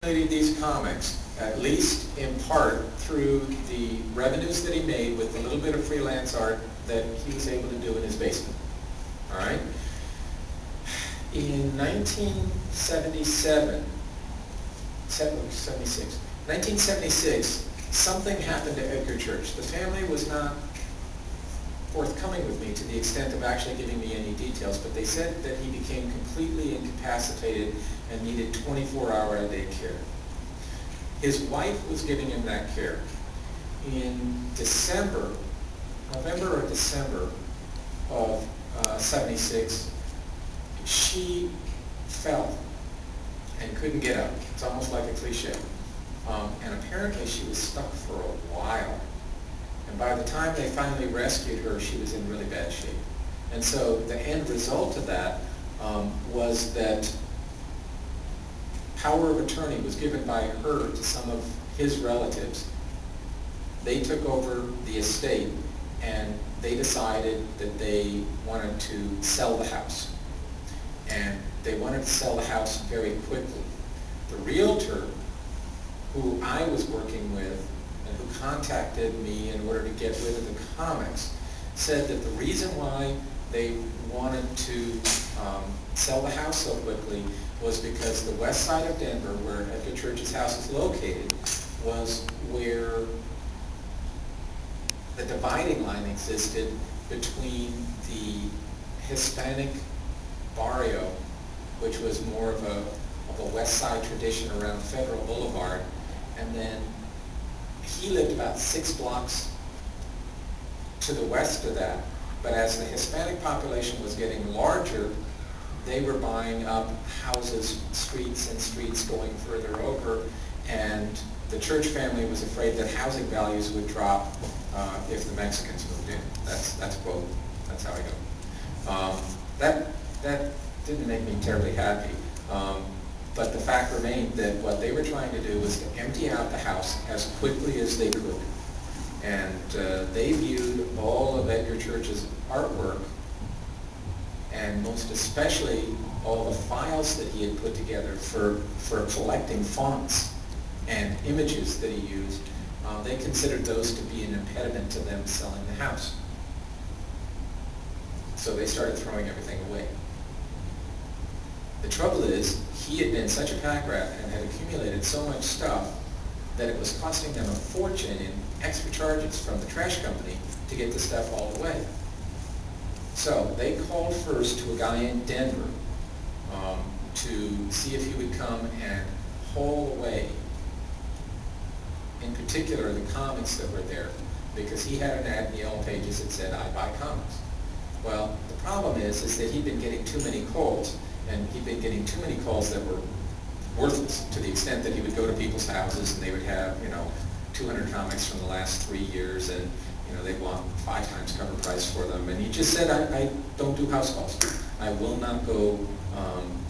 these comics, at least in part through the revenues that he made with the little bit of freelance art that he was able to do in his basement. All right? In 1976, something happened to Edgar Church. The family was not forthcoming with me to the extent of actually giving me any details, but they said that he became completely incapacitated and needed 24-hour-a-day care. His wife was giving him that care. In November or December of 76, she fell and couldn't get up. It's almost like a cliche. And apparently she was stuck for a while. And by the time they finally rescued her, she was in really bad shape. And so the end result of that was that power of attorney was given by her to some of his relatives. They took over the estate, and they decided that they wanted to sell the house. And they wanted to sell the house very quickly. The realtor who I was working with and who contacted me in order to get rid of the comics said that the reason why they wanted to sell the house so quickly was because the west side of Denver, where Edgar Church's house is located, was where the dividing line existed between the Hispanic barrio, which was more of a west side tradition around Federal Boulevard, and then he lived about 6 blocks to the west of that. But as the Hispanic population was getting larger, they were buying up houses, streets and streets going further over, and the Church family was afraid that housing values would drop if the Mexicans moved in. That's a quote. That's how I go. That didn't make me terribly happy. But the fact remained that what they were trying to do was to empty out the house as quickly as they could. And they viewed all of Edgar Church's artwork, and most especially all the files that he had put together for collecting fonts and images that he used, they considered those to be an impediment to them selling the house. So they started throwing everything away. The trouble is, he had been such a pack rat and had accumulated so much stuff that it was costing them a fortune in extra charges from the trash company to get the stuff all away. So they called first to a guy in Denver to see if he would come and haul away, in particular, the comics that were there, because he had an ad in the Yellow Pages that said, "I buy comics." Well, the problem is that he'd been getting too many calls, and he'd been getting too many calls that were worthless, to the extent that he would go to people's houses and they would have, 200 comics from the last 3 years, and they'd want 5 times cover price for them. And he just said, I don't do house calls. I will not go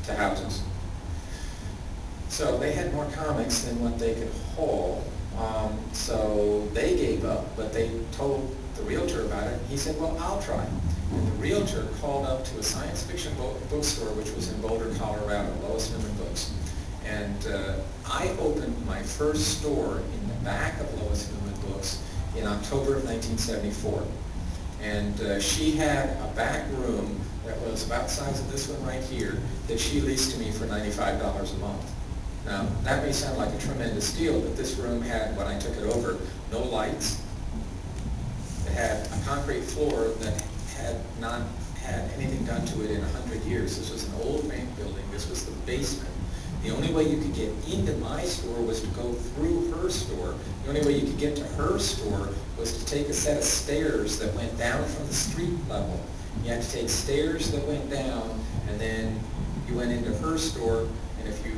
to houses. So they had more comics than what they could haul. So they gave up, but they told the realtor about it. He said, well, I'll try. And the realtor called up to a science fiction bookstore, which was in Boulder, Colorado, Lois Newman Books. And I opened my first store in the back of Lois Newman Books in October of 1974. And she had a back room that was about the size of this one right here that she leased to me for $95 a month. Now, that may sound like a tremendous deal, but this room had, when I took it over, no lights. It had a concrete floor that had not had anything done to it in 100 years. This was an old bank building. This was the basement. The only way you could get into my store was to go through her store. The only way you could get to her store was to take a set of stairs that went down from the street level. You had to take stairs that went down, and then you went into her store, and if you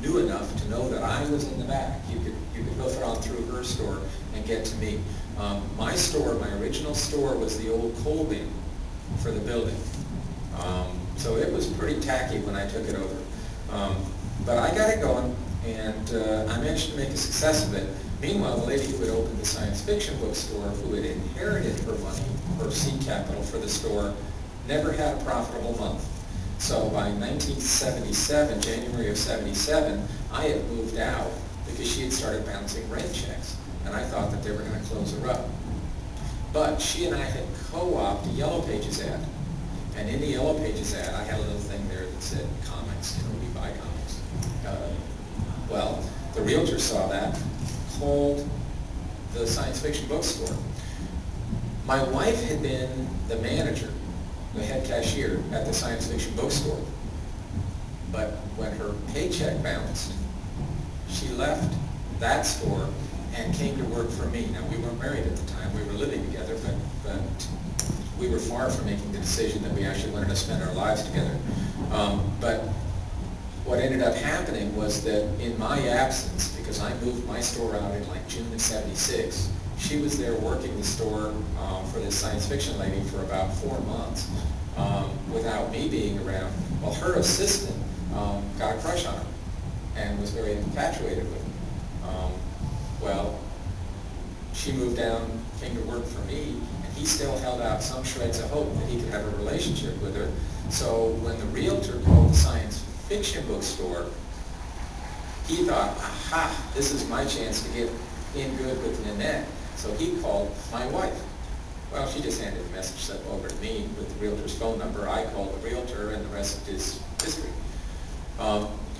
knew enough to know that I was in the back, you could go on through her store and get to me. My store, my original store, was the old coal bin for the building. So it was pretty tacky when I took it over. But I got it going, and I managed to make a success of it. Meanwhile, the lady who had opened the science fiction bookstore, who had inherited her money, her seed capital for the store, never had a profitable month. So by 1977, January of 77, I had moved out because she had started bouncing rent checks, and I thought that they were going to close her up. But she and I had co-opted a Yellow Pages ad, and in the Yellow Pages ad, I had a little thing there that said comics, we buy comics. Well, the realtor saw that, called the science fiction bookstore. My wife had been the manager, the head cashier at the science fiction bookstore. But when her paycheck bounced, she left that store and came to work for me. Now, we weren't married at the time. We were living together, but we were far from making the decision that we actually wanted to spend our lives together. But what ended up happening was that in my absence, because I moved my store out in like June of '76, she was there working the store for this science fiction lady for about 4 months without me being around. Well, her assistant got a crush on her and was very infatuated with her. Well, she moved down, came to work for me, and he still held out some shreds of hope that he could have a relationship with her. So when the realtor called the science fiction bookstore, he thought, aha, this is my chance to get in good with Nanette. So he called my wife. Well, she just handed the message over to me with the realtor's phone number. I called the realtor, and the rest is history.